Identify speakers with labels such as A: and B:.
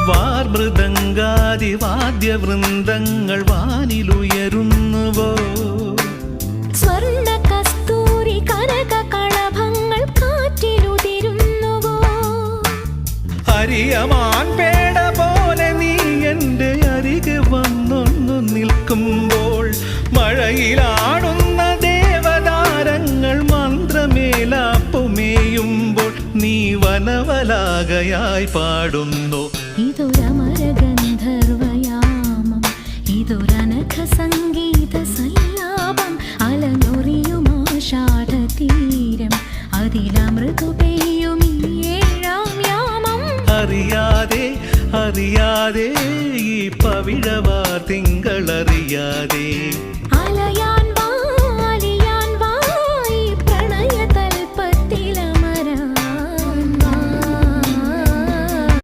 A: വാർമൃദംഗാദിവാദ്യവൃന്ദങ്ങൾ വാനിലുയരുന്നുവോ
B: സ്വർണ്ണ കസ്തൂരി കനക കളഭങ്ങൾ കാറ്റിലുതിരുന്നുവോ
A: ഹരിയമാൻ പേട പോലെ നീ എൻ്റെ അരികെ വന്നൊന്നു നിൽക്കുമ്പോൾ മഴയിലാടുന്ന ദേവതാരങ്ങൾ മന്ത്രമേലാപ്പുമേയുമ്പോൾ നീ വനവലാകയായി പാടുന്നു
B: ഇതൊരമരഗന്ധർവയാമം ഇതൊരനഘ സംഗീത സല്ലാപം അലനൊറിയുമാഷാഢതീരം അതിലമൃതു പെയ്യും ഈ ഏഴാം യാമം
A: അറിയാതെ അറിയാതെ ഈ പവിഴവാർ തിങ്കളറിയാതെ
B: അലയാ